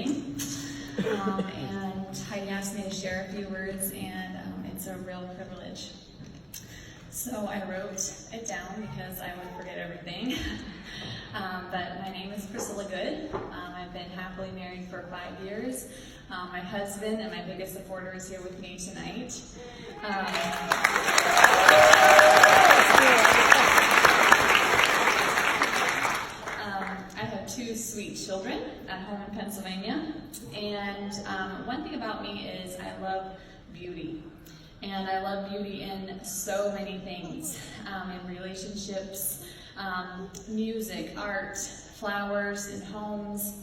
name. And Heidi asked me to share a few words, and it's a real privilege. So I wrote it down because I would forget everything. But my name is Priscilla Good. I've been happily married for 5 years. My husband and my biggest supporter is here with me tonight. I have 2 sweet children at home in Pennsylvania. And one thing about me is I love beauty. And I love beauty in so many things, in relationships, music, art, flowers, in homes.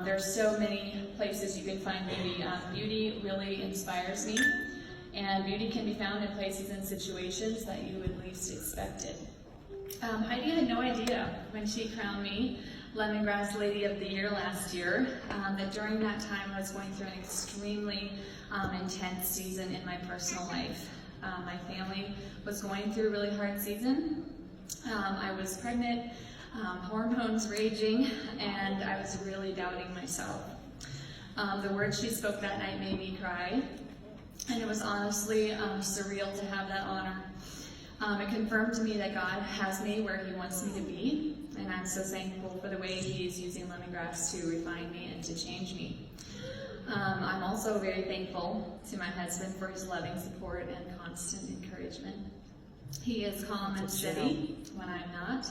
There's so many places you can find beauty. Beauty really inspires me, and beauty can be found in places and situations that you would least expect it. Heidi had no idea when she crowned me Lemongrass Lady of the Year last year that during that time I was going through an extremely intense season in my personal life. My family was going through a really hard season. I was pregnant, hormones raging, and I was really doubting myself. The words she spoke that night made me cry, and it was honestly surreal to have that honor. It confirmed to me that God has me where He wants me to be, and I'm so thankful for the way He is using lemongrass to refine me and to change me. I'm also very thankful to my husband for his loving support and constant encouragement. He is calm and steady when I'm not,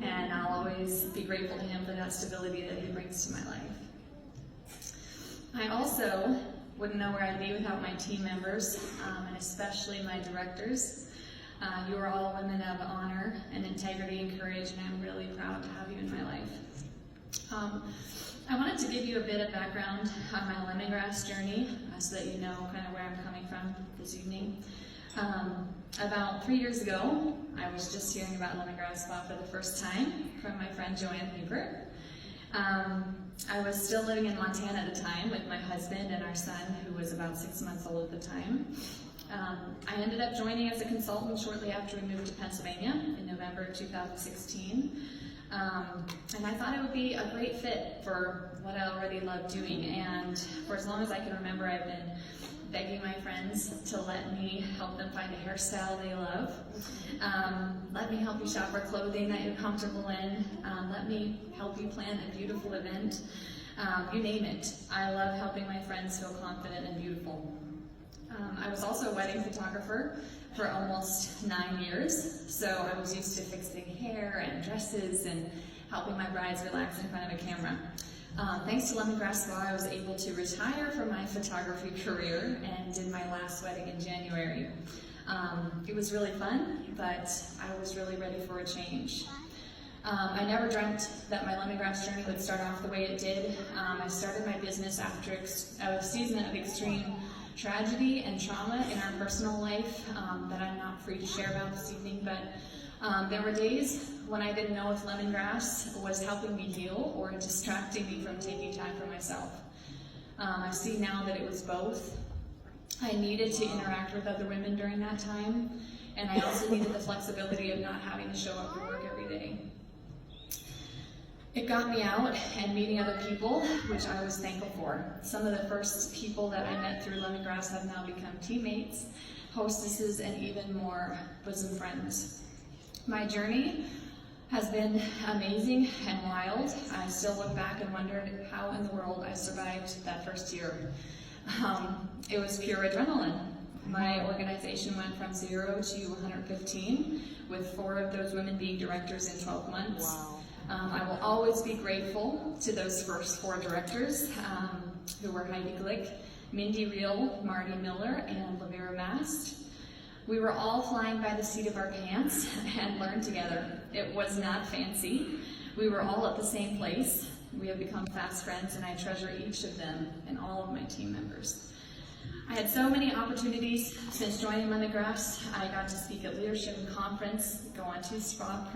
and I'll always be grateful to him for that stability that he brings to my life. I also wouldn't know where I'd be without my team members, and especially my directors. You are all women of honor and integrity and courage, and I'm really proud to have you in my life. I wanted to give you a bit of background on my lemongrass journey so that you know kind of where I'm coming from this evening. About 3 years ago, I was just hearing about lemongrass spa for the first time from my friend Joanne Hebert. I was still living in Montana at the time with my husband and our son, who was about 6 months old at the time. I ended up joining as a consultant shortly after we moved to Pennsylvania in November 2016. And I thought it would be a great fit for what I already love doing. And for as long as I can remember, I've been begging my friends to let me help them find a hairstyle they love. Let me help you shop for clothing that you're comfortable in. Let me help you plan a beautiful event. You name it. I love helping my friends feel confident and beautiful. I was also a wedding photographer for almost 9 years, so I was used to fixing hair and dresses and helping my brides relax in front of a camera. Thanks to Lemongrass Spa, I was able to retire from my photography career and did my last wedding in January. It was really fun, but I was really ready for a change. I never dreamt that my lemongrass journey would start off the way it did. I started my business after a season of extreme tragedy and trauma in our personal life that I'm not free to share about this evening, but there were days when I didn't know if lemongrass was helping me heal or distracting me from taking time for myself. I see now that it was both. I needed to interact with other women during that time, and I also needed the flexibility of not having to show up for work every day. It got me out and meeting other people, which I was thankful for. Some of the first people that I met through lemongrass have now become teammates, hostesses, and even more bosom friends. My journey has been amazing and wild. I still look back and wondered how in the world I survived that first year. It was pure adrenaline. My organization went from 0 to 115, with 4 of those women being directors in 12 months. Wow. I will always be grateful to those first 4 directors, who were Heidi Glick, Mindy Reel, Marty Miller, and Lavera Mast. We were all flying by the seat of our pants and learned together. It was not fancy. We were all at the same place. We have become fast friends, and I treasure each of them and all of my team members. I had so many opportunities since joining Lemongrass. I got to speak at leadership conference, go on 2 spa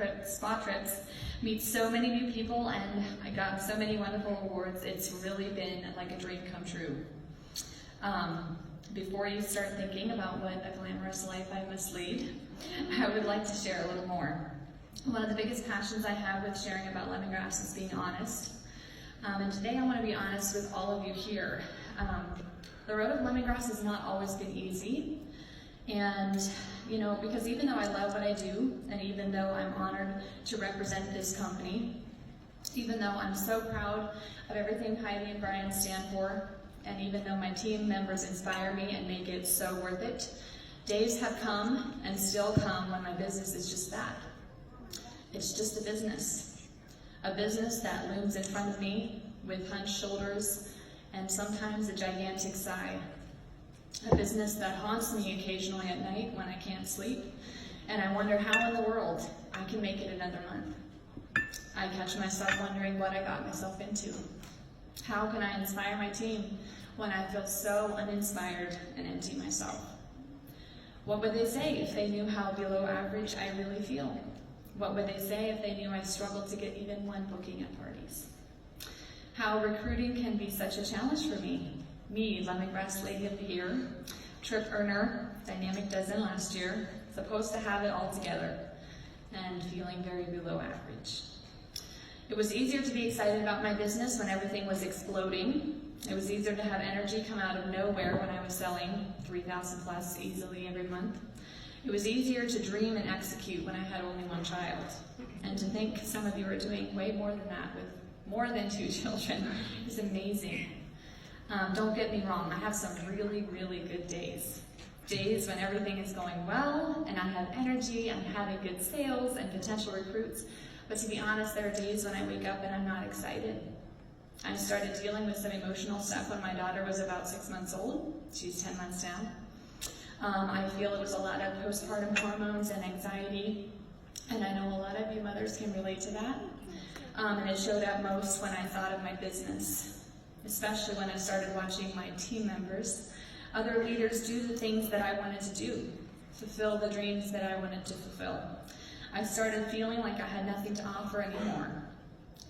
trips, meet so many new people, and I got so many wonderful awards. It's really been like a dream come true. Before you start thinking about what a glamorous life I must lead, I would like to share a little more. One of the biggest passions I have with sharing about lemongrass is being honest. And today I want to be honest with all of you here. The road of lemongrass has not always been easy. And, because even though I love what I do, and even though I'm honored to represent this company, even though I'm so proud of everything Heidi and Brian stand for, and even though my team members inspire me and make it so worth it, days have come and still come when my business is just that. It's just a business that looms in front of me with hunched shoulders and sometimes a gigantic sigh. A business that haunts me occasionally at night when I can't sleep, and I wonder how in the world I can make it another month. I catch myself wondering what I got myself into. How can I inspire my team when I feel so uninspired and empty myself? What would they say if they knew how below average I really feel? What would they say if they knew I struggled to get even one booking at parties? How recruiting can be such a challenge for me, Lemongrass Lady of the Year, trip earner, dynamic dozen last year, supposed to have it all together, and feeling very below average. It was easier to be excited about my business when everything was exploding. It was easier to have energy come out of nowhere when I was selling 3,000 plus easily every month. It was easier to dream and execute when I had only one child. And to think some of you are doing way more than that with more than 2 children is amazing. Don't get me wrong, I have some really, really good days. Days when everything is going well and I have energy, I'm having good sales and potential recruits. But to be honest, there are days when I wake up and I'm not excited. I started dealing with some emotional stuff when my daughter was about 6 months old. She's 10 months now. I feel it was a lot of postpartum hormones and anxiety, and I know a lot of you mothers can relate to that. And it showed up most when I thought of my business, especially when I started watching my team members, other leaders do the things that I wanted to do, fulfill the dreams that I wanted to fulfill. I started feeling like I had nothing to offer anymore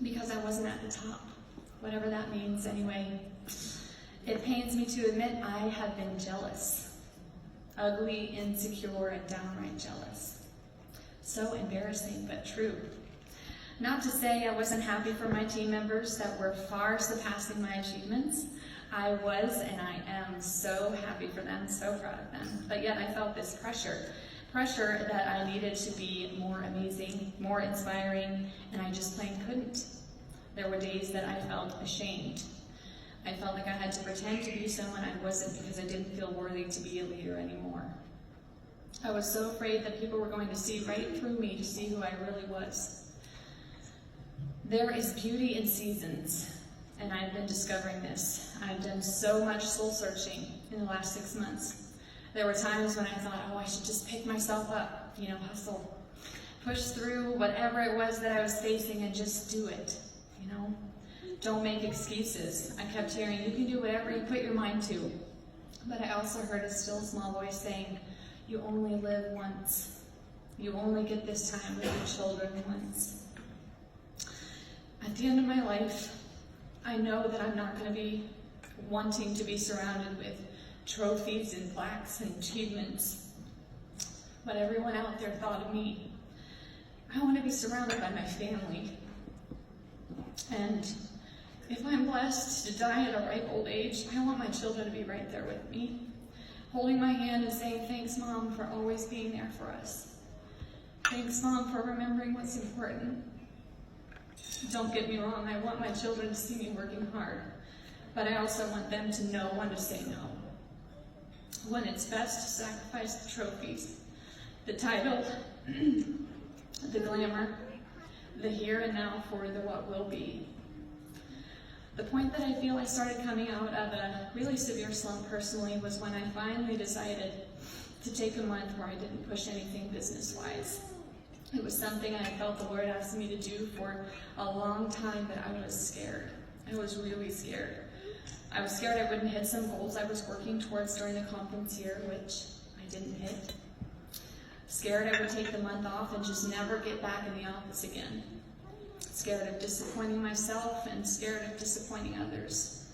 because I wasn't at the top, whatever that means anyway. It pains me to admit I have been jealous, ugly, insecure, and downright jealous. So embarrassing, but true. Not to say I wasn't happy for my team members that were far surpassing my achievements. I was and I am so happy for them, so proud of them. But yet I felt this pressure that I needed to be more amazing, more inspiring, and I just plain couldn't. There were days that I felt ashamed. I felt like I had to pretend to be someone I wasn't because I didn't feel worthy to be a leader anymore. I was so afraid that people were going to see right through me to see who I really was. There is beauty in seasons, and I've been discovering this. I've done so much soul searching in the last 6 months. There were times when I thought, I should just pick myself up, hustle, push through whatever it was that I was facing and just do it, Don't make excuses. I kept hearing, you can do whatever you put your mind to. But I also heard a still small voice saying, you only live once. You only get this time with your children once. At the end of my life, I know that I'm not going to be wanting to be surrounded with trophies and plaques and achievements, what everyone out there thought of me. I want to be surrounded by my family. And if I'm blessed to die at a ripe old age, I want my children to be right there with me, holding my hand and saying, thanks, Mom, for always being there for us. Thanks, Mom, for remembering what's important. Don't get me wrong, I want my children to see me working hard, but I also want them to know when to say no. When it's best to sacrifice the trophies, the title, the glamour, the here and now for the what will be. The point that I feel I started coming out of a really severe slump personally was when I finally decided to take a month where I didn't push anything business-wise. It was something I felt the Lord asked me to do for a long time, but I was scared. I was really scared. I was scared I wouldn't hit some goals I was working towards during the conference year, which I didn't hit. Scared I would take the month off and just never get back in the office again. Scared of disappointing myself and scared of disappointing others.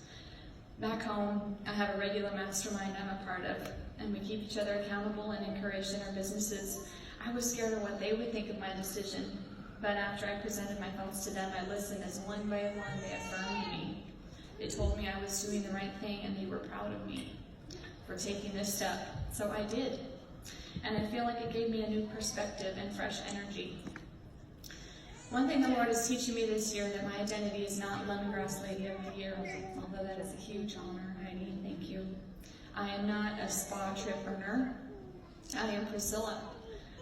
Back home, I have a regular mastermind I'm a part of, and we keep each other accountable and encouraged in our businesses. I was scared of what they would think of my decision. but after I presented my thoughts to them, I listened as one by one they affirmed me. They told me I was doing the right thing and they were proud of me for taking this step. So I did. And I feel like it gave me a new perspective and fresh energy. One thing the Lord is teaching me this year, that my identity is not Lemongrass Lady of the Year, although that is a huge honor, Heidi, thank you. I am not a spa trip earner. I am Priscilla.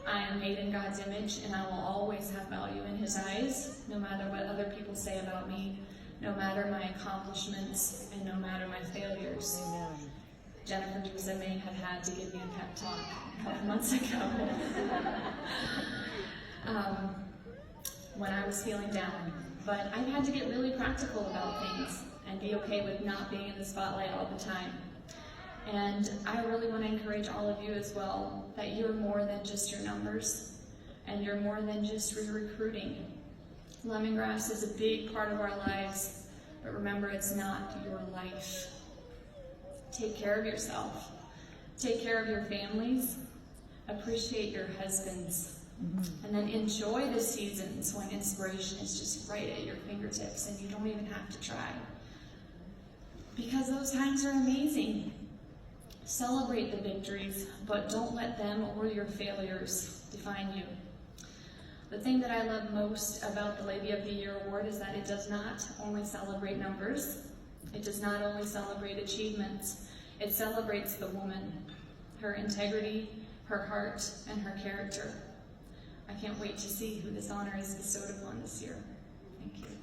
I am made in God's image, and I will always have value in His eyes, no matter what other people say about me, no matter my accomplishments, and no matter my failures. Amen. Jennifer Dusa may have had to give me a pep talk a couple months ago. When I was feeling down. But I've had to get really practical about things and be okay with not being in the spotlight all the time. And I really want to encourage all of you as well, that you're more than just your numbers, and you're more than just your recruiting. Lemongrass is a big part of our lives, but remember, it's not your life. Take care of yourself. Take care of your families. Appreciate your husbands. And then enjoy the seasons when inspiration is just right at your fingertips and you don't even have to try. Because those times are amazing. Celebrate the victories, but don't let them or your failures define you. The thing that I love most about the Lady of the Year award is that it does not only celebrate numbers, it does not only celebrate achievements, it celebrates the woman, her integrity, her heart, and her character. I can't wait to see who this honor is bestowed upon this year. Thank you.